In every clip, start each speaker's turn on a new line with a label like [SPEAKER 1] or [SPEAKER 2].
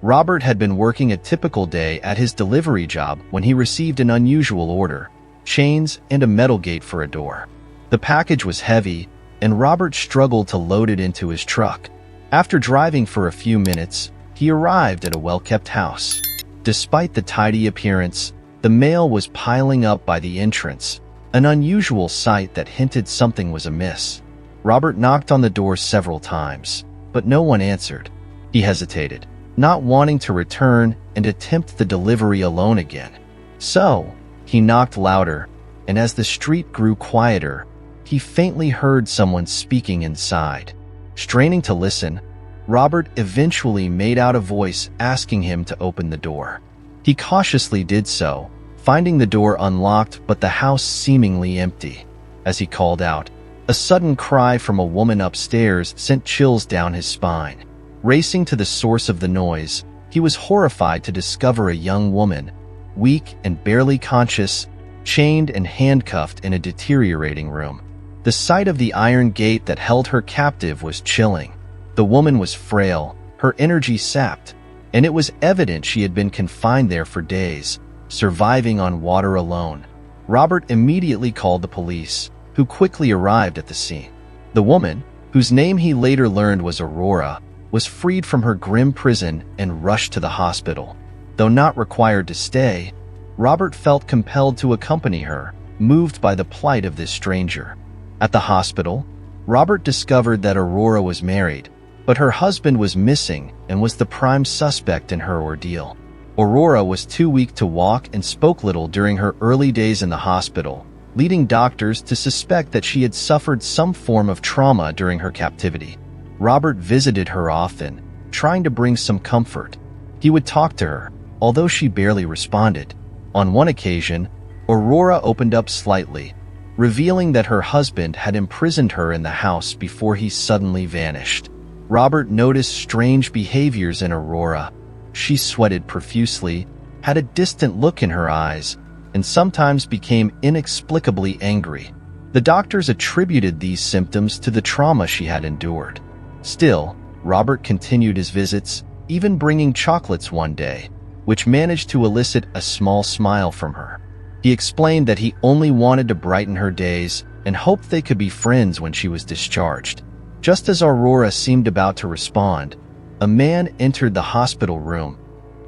[SPEAKER 1] Robert had been working a typical day at his delivery job when he received an unusual order: chains and a metal gate for a door. The package was heavy, and Robert struggled to load it into his truck. After driving for a few minutes, he arrived at a well-kept house. Despite the tidy appearance, the mail was piling up by the entrance, an unusual sight that hinted something was amiss. Robert knocked on the door several times, but no one answered. He hesitated, not wanting to return and attempt the delivery alone again. So, he knocked louder, and as the street grew quieter, he faintly heard someone speaking inside. Straining to listen, Robert eventually made out a voice asking him to open the door. He cautiously did so, finding the door unlocked but the house seemingly empty. As he called out, a sudden cry from a woman upstairs sent chills down his spine. Racing to the source of the noise, he was horrified to discover a young woman, weak and barely conscious, chained and handcuffed in a deteriorating room. The sight of the iron gate that held her captive was chilling. The woman was frail, her energy sapped, and it was evident she had been confined there for days, surviving on water alone. Robert immediately called the police, who quickly arrived at the scene. The woman, whose name he later learned was Aurora, was freed from her grim prison and rushed to the hospital. Though not required to stay, Robert felt compelled to accompany her, moved by the plight of this stranger. At the hospital, Robert discovered that Aurora was married, but her husband was missing and was the prime suspect in her ordeal. Aurora was too weak to walk and spoke little during her early days in the hospital, leading doctors to suspect that she had suffered some form of trauma during her captivity. Robert visited her often, trying to bring some comfort. He would talk to her, although she barely responded. On one occasion, Aurora opened up slightly, revealing that her husband had imprisoned her in the house before he suddenly vanished. Robert noticed strange behaviors in Aurora. She sweated profusely, had a distant look in her eyes, and sometimes became inexplicably angry. The doctors attributed these symptoms to the trauma she had endured. Still, Robert continued his visits, even bringing chocolates one day, which managed to elicit a small smile from her. He explained that he only wanted to brighten her days and hoped they could be friends when she was discharged. Just as Aurora seemed about to respond, a man entered the hospital room.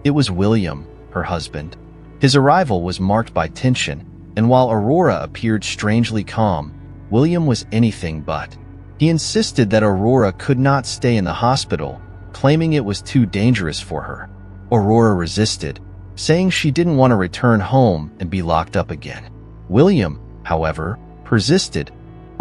[SPEAKER 1] It was William, her husband. His arrival was marked by tension, and while Aurora appeared strangely calm, William was anything but. He insisted that Aurora could not stay in the hospital, claiming it was too dangerous for her. Aurora resisted, saying she didn't want to return home and be locked up again. William, however, persisted,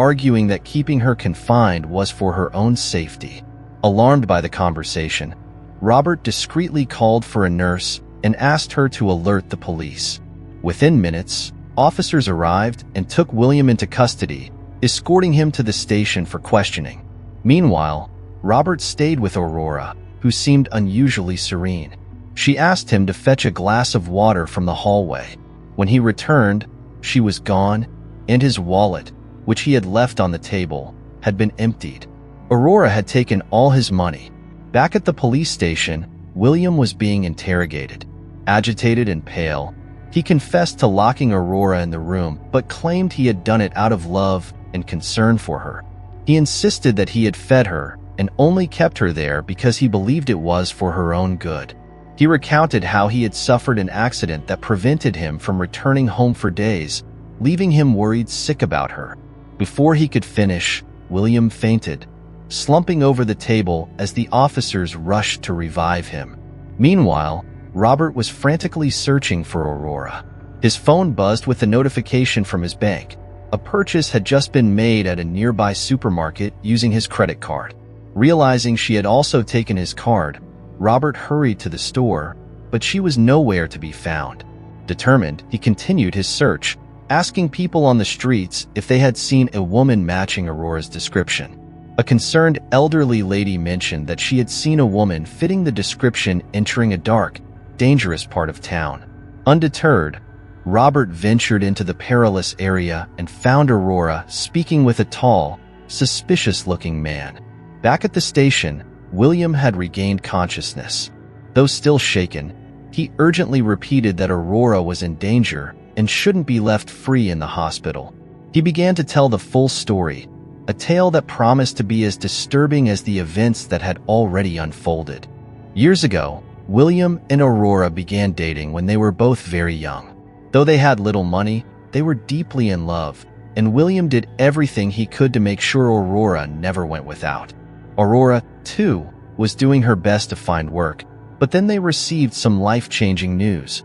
[SPEAKER 1] arguing that keeping her confined was for her own safety. Alarmed by the conversation, Robert discreetly called for a nurse and asked her to alert the police. Within minutes, officers arrived and took William into custody, escorting him to the station for questioning. Meanwhile, Robert stayed with Aurora, who seemed unusually serene. She asked him to fetch a glass of water from the hallway. When he returned, she was gone, and his wallet, which he had left on the table, had been emptied. Aurora had taken all his money. Back at the police station, William was being interrogated. Agitated and pale, he confessed to locking Aurora in the room, but claimed he had done it out of love and concern for her. He insisted that he had fed her and only kept her there because he believed it was for her own good. He recounted how he had suffered an accident that prevented him from returning home for days, leaving him worried sick about her. Before he could finish, William fainted, slumping over the table as the officers rushed to revive him. Meanwhile, Robert was frantically searching for Aurora. His phone buzzed with a notification from his bank. A purchase had just been made at a nearby supermarket using his credit card. Realizing she had also taken his card, Robert hurried to the store, but she was nowhere to be found. Determined, he continued his search, asking people on the streets if they had seen a woman matching Aurora's description. A concerned elderly lady mentioned that she had seen a woman fitting the description entering a dark, dangerous part of town. Undeterred, Robert ventured into the perilous area and found Aurora speaking with a tall, suspicious-looking man. Back at the station, William had regained consciousness. Though still shaken, he urgently repeated that Aurora was in danger and shouldn't be left free in the hospital. He began to tell the full story, a tale that promised to be as disturbing as the events that had already unfolded. Years ago, William and Aurora began dating when they were both very young. Though they had little money, they were deeply in love, and William did everything he could to make sure Aurora never went without. Aurora, too, was doing her best to find work, but then they received some life-changing news.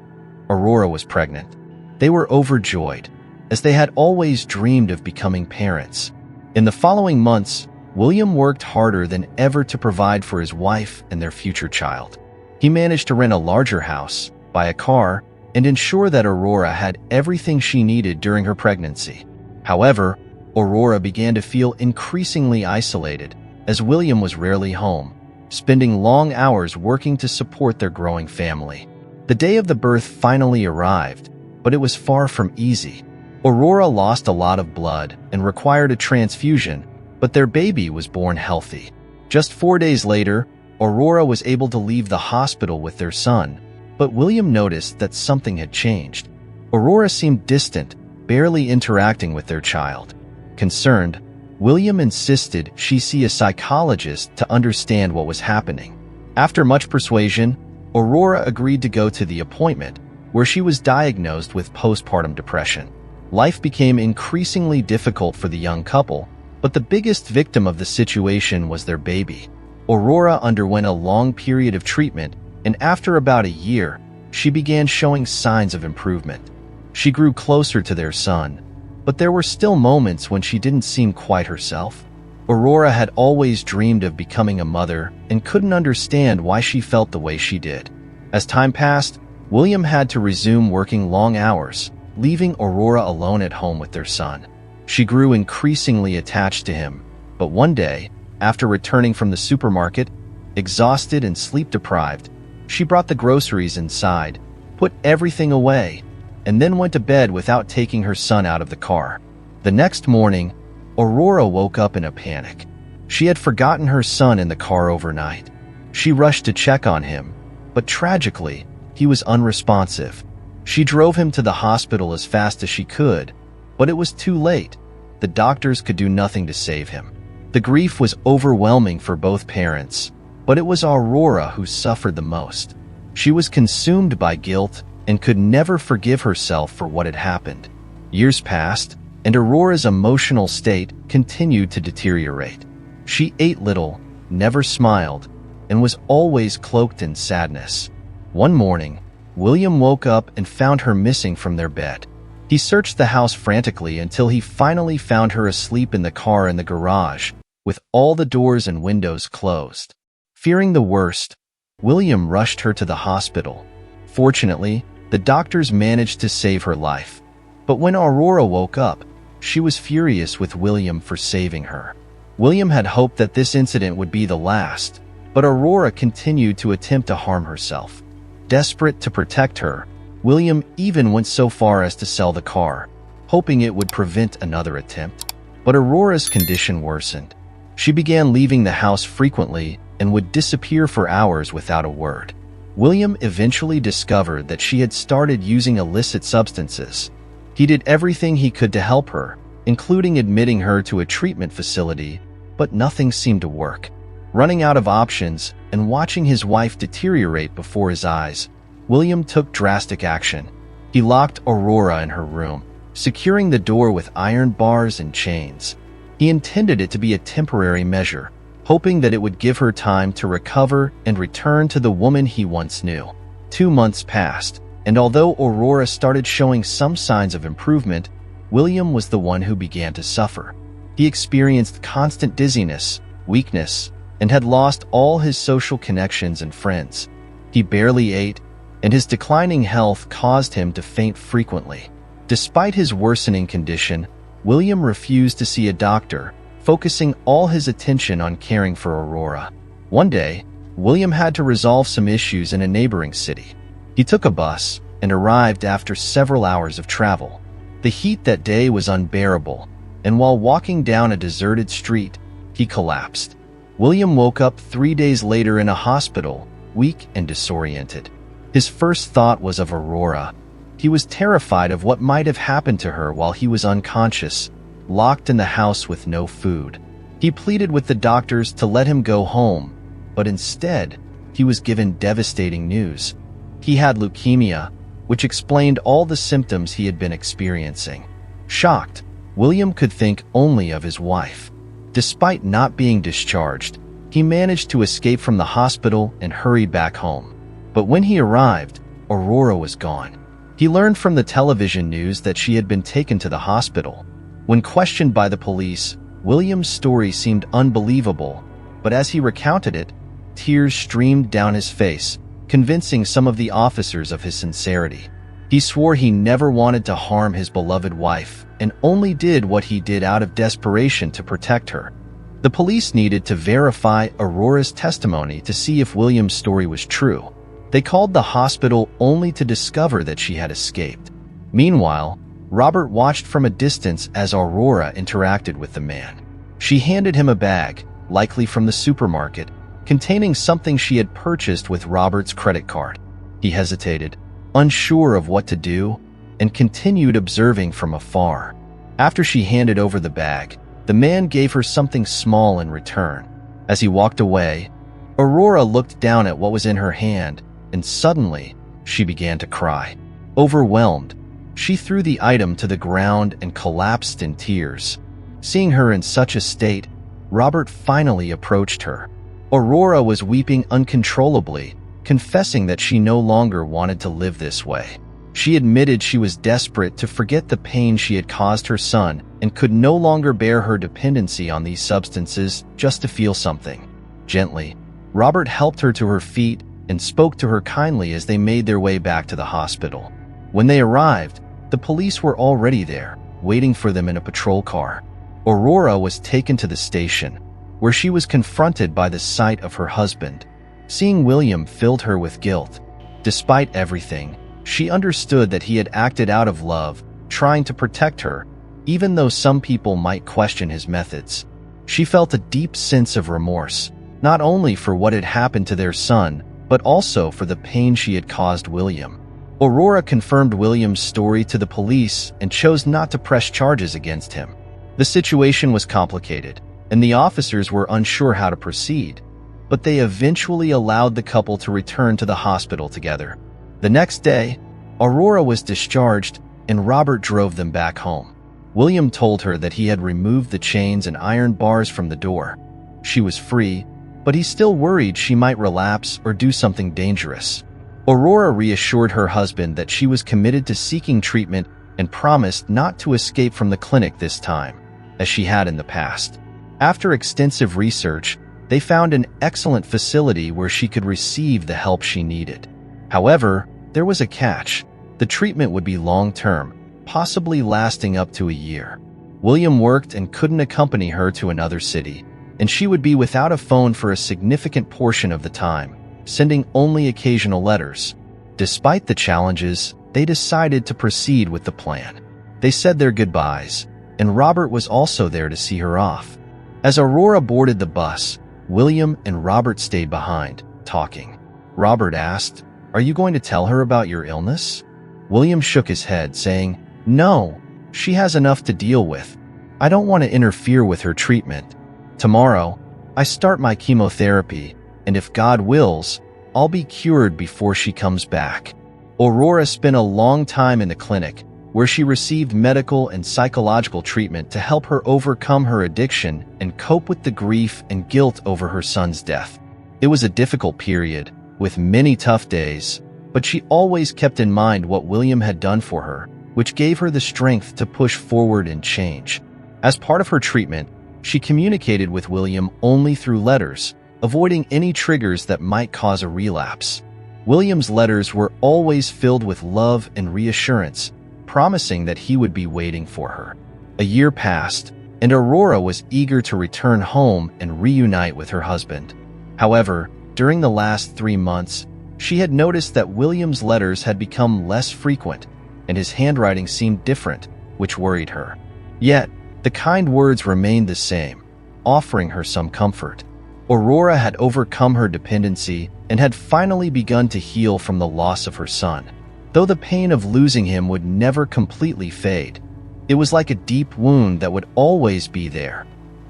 [SPEAKER 1] Aurora was pregnant. They were overjoyed, as they had always dreamed of becoming parents. In the following months, William worked harder than ever to provide for his wife and their future child. He managed to rent a larger house, buy a car, and ensure that Aurora had everything she needed during her pregnancy. However, Aurora began to feel increasingly isolated, as William was rarely home, spending long hours working to support their growing family. The day of the birth finally arrived, but it was far from easy. Aurora lost a lot of blood and required a transfusion, but their baby was born healthy. Just 4 days later, Aurora was able to leave the hospital with their son, but William noticed that something had changed. Aurora seemed distant, barely interacting with their child. Concerned, William insisted she see a psychologist to understand what was happening. After much persuasion, Aurora agreed to go to the appointment, where she was diagnosed with postpartum depression. Life became increasingly difficult for the young couple, but the biggest victim of the situation was their baby. Aurora underwent a long period of treatment, and after about a year, she began showing signs of improvement. She grew closer to their son, but there were still moments when she didn't seem quite herself. Aurora had always dreamed of becoming a mother and couldn't understand why she felt the way she did. As time passed, William had to resume working long hours, leaving Aurora alone at home with their son. She grew increasingly attached to him, but one day, after returning from the supermarket, exhausted and sleep-deprived, she brought the groceries inside, put everything away, and then went to bed without taking her son out of the car. The next morning, Aurora woke up in a panic. She had forgotten her son in the car overnight. She rushed to check on him, but tragically, he was unresponsive. She drove him to the hospital as fast as she could, but it was too late. The doctors could do nothing to save him. The grief was overwhelming for both parents, but it was Aurora who suffered the most. She was consumed by guilt and could never forgive herself for what had happened. Years passed, and Aurora's emotional state continued to deteriorate. She ate little, never smiled, and was always cloaked in sadness. One morning, William woke up and found her missing from their bed. He searched the house frantically until he finally found her asleep in the car in the garage, with all the doors and windows closed. Fearing the worst, William rushed her to the hospital. Fortunately, the doctors managed to save her life. But when Aurora woke up, she was furious with William for saving her. William had hoped that this incident would be the last, but Aurora continued to attempt to harm herself. Desperate to protect her, William even went so far as to sell the car, hoping it would prevent another attempt. But Aurora's condition worsened. She began leaving the house frequently and would disappear for hours without a word. William eventually discovered that she had started using illicit substances. He did everything he could to help her, including admitting her to a treatment facility, but nothing seemed to work. Running out of options and watching his wife deteriorate before his eyes, William took drastic action. He locked Aurora in her room, securing the door with iron bars and chains. He intended it to be a temporary measure, hoping that it would give her time to recover and return to the woman he once knew. 2 months passed, and although Aurora started showing some signs of improvement, William was the one who began to suffer. He experienced constant dizziness, weakness, and had lost all his social connections and friends. He barely ate, and his declining health caused him to faint frequently. Despite his worsening condition, William refused to see a doctor, focusing all his attention on caring for Aurora. One day, William had to resolve some issues in a neighboring city. He took a bus and arrived after several hours of travel. The heat that day was unbearable, and while walking down a deserted street, he collapsed. William woke up 3 days later in a hospital, weak and disoriented. His first thought was of Aurora. He was terrified of what might have happened to her while he was unconscious, locked in the house with no food. He pleaded with the doctors to let him go home, but instead, he was given devastating news. He had leukemia, which explained all the symptoms he had been experiencing. Shocked, William could think only of his wife. Despite not being discharged, he managed to escape from the hospital and hurried back home. But when he arrived, Aurora was gone. He learned from the television news that she had been taken to the hospital. When questioned by the police, William's story seemed unbelievable, but as he recounted it, tears streamed down his face, convincing some of the officers of his sincerity. He swore he never wanted to harm his beloved wife and only did what he did out of desperation to protect her. The police needed to verify Aurora's testimony to see if William's story was true. They called the hospital only to discover that she had escaped. Meanwhile, Robert watched from a distance as Aurora interacted with the man. She handed him a bag, likely from the supermarket, containing something she had purchased with Robert's credit card. He hesitated, unsure of what to do, and continued observing from afar. After she handed over the bag, the man gave her something small in return. As he walked away, Aurora looked down at what was in her hand, and suddenly, she began to cry. Overwhelmed, she threw the item to the ground and collapsed in tears. Seeing her in such a state, Robert finally approached her. Aurora was weeping uncontrollably, confessing that she no longer wanted to live this way. She admitted she was desperate to forget the pain she had caused her son and could no longer bear her dependency on these substances just to feel something. Gently, Robert helped her to her feet and spoke to her kindly as they made their way back to the hospital. When they arrived, the police were already there, waiting for them in a patrol car. Aurora was taken to the station, where she was confronted by the sight of her husband. Seeing William filled her with guilt. Despite everything, she understood that he had acted out of love, trying to protect her, even though some people might question his methods. She felt a deep sense of remorse, not only for what had happened to their son, but also for the pain she had caused William. Aurora confirmed William's story to the police and chose not to press charges against him. The situation was complicated, and the officers were unsure how to proceed, but they eventually allowed the couple to return to the hospital together. The next day, Aurora was discharged, and Robert drove them back home. William told her that he had removed the chains and iron bars from the door. She was free, but he still worried she might relapse or do something dangerous. Aurora reassured her husband that she was committed to seeking treatment and promised not to escape from the clinic this time, as she had in the past. After extensive research, they found an excellent facility where she could receive the help she needed. However, there was a catch. The treatment would be long-term, possibly lasting up to a year. William worked and couldn't accompany her to another city, and she would be without a phone for a significant portion of the time, sending only occasional letters. Despite the challenges, they decided to proceed with the plan. They said their goodbyes, and Robert was also there to see her off. As Aurora boarded the bus, William and Robert stayed behind, talking. Robert asked, "Are you going to tell her about your illness?" William shook his head, saying, "No, she has enough to deal with. I don't want to interfere with her treatment. Tomorrow, I start my chemotherapy, and if God wills, I'll be cured before she comes back." Aurora spent a long time in the clinic, where she received medical and psychological treatment to help her overcome her addiction and cope with the grief and guilt over her son's death. It was a difficult period, with many tough days, but she always kept in mind what William had done for her, which gave her the strength to push forward and change. As part of her treatment, she communicated with William only through letters, avoiding any triggers that might cause a relapse. William's letters were always filled with love and reassurance, promising that he would be waiting for her. A year passed, and Aurora was eager to return home and reunite with her husband. However, during the last 3 months, she had noticed that William's letters had become less frequent, and his handwriting seemed different, which worried her. Yet, the kind words remained the same, offering her some comfort. Aurora had overcome her dependency and had finally begun to heal from the loss of her son. Though the pain of losing him would never completely fade, it was like a deep wound that would always be there.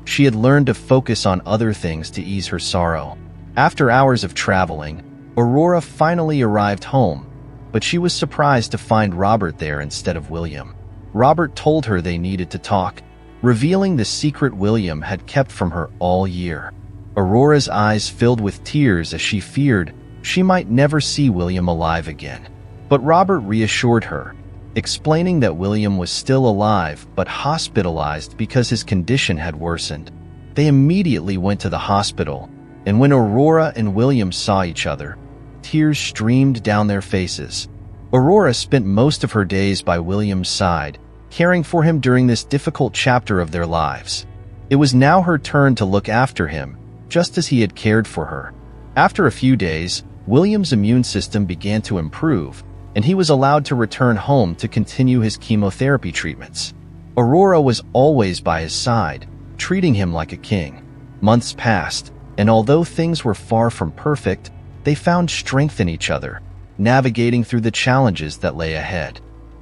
[SPEAKER 1] She had learned to focus on other things to ease her sorrow. After hours of traveling, Aurora finally arrived home, but she was surprised to find Robert there instead of William. Robert told her they needed to talk, revealing the secret William had kept from her all year. Aurora's eyes filled with tears as she feared she might never see William alive again. But Robert reassured her, explaining that William was still alive but hospitalized because his condition had worsened. They immediately went to the hospital, and when Aurora and William saw each other, tears streamed down their faces. Aurora spent most of her days by William's side, caring for him during this difficult chapter of their lives. It was now her turn to look after him, just as he had cared for her. After a few days, William's immune system began to improve, and he was allowed to return home to continue his chemotherapy treatments. Aurora was always by his side, treating him like a king. Months passed, and although things were far from perfect, they found strength in each other, navigating through the challenges that lay ahead.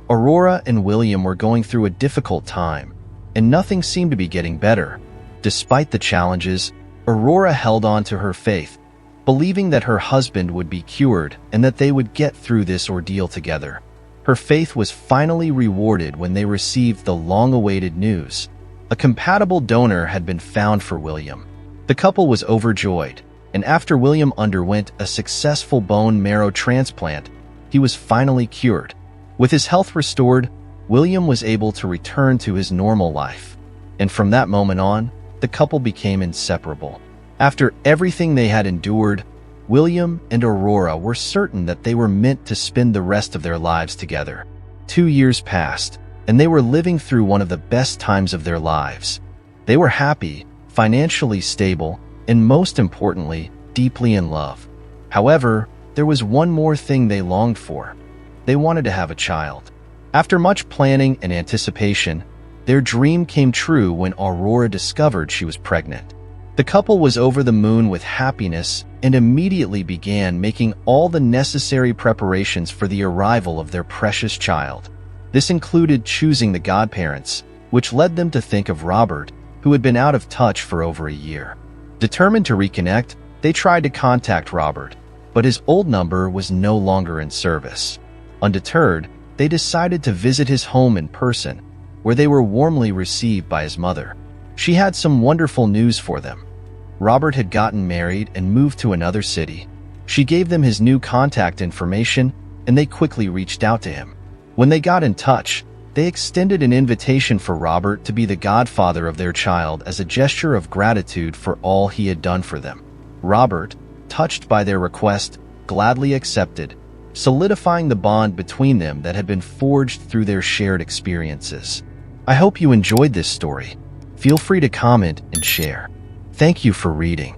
[SPEAKER 1] Aurora and William were going through a difficult time, and nothing seemed to be getting better. Despite the challenges, Aurora held on to her faith, believing that her husband would be cured and that they would get through this ordeal together. Her faith was finally rewarded when they received the long-awaited news. A compatible donor had been found for William. The couple was overjoyed, and after William underwent a successful bone marrow transplant, he was finally cured. With his health restored, William was able to return to his normal life. And from that moment on, the couple became inseparable. After everything they had endured, William and Aurora were certain that they were meant to spend the rest of their lives together. 2 years passed, and they were living through one of the best times of their lives. They were happy, financially stable, and most importantly, deeply in love. However, there was one more thing they longed for. They wanted to have a child. After much planning and anticipation, their dream came true when Aurora discovered she was pregnant. The couple was over the moon with happiness and immediately began making all the necessary preparations for the arrival of their precious child. This included choosing the godparents, which led them to think of Robert, who had been out of touch for over a year. Determined to reconnect, they tried to contact Robert, but his old number was no longer in service. Undeterred, they decided to visit his home in person, where they were warmly received by his mother. She had some wonderful news for them. Robert had gotten married and moved to another city. She gave them his new contact information, and they quickly reached out to him. When they got in touch, they extended an invitation for Robert to be the godfather of their child as a gesture of gratitude for all he had done for them. Robert, touched by their request, gladly accepted, solidifying the bond between them that had been forged through their shared experiences. I hope you enjoyed this story. Feel free to comment and share. Thank you for reading.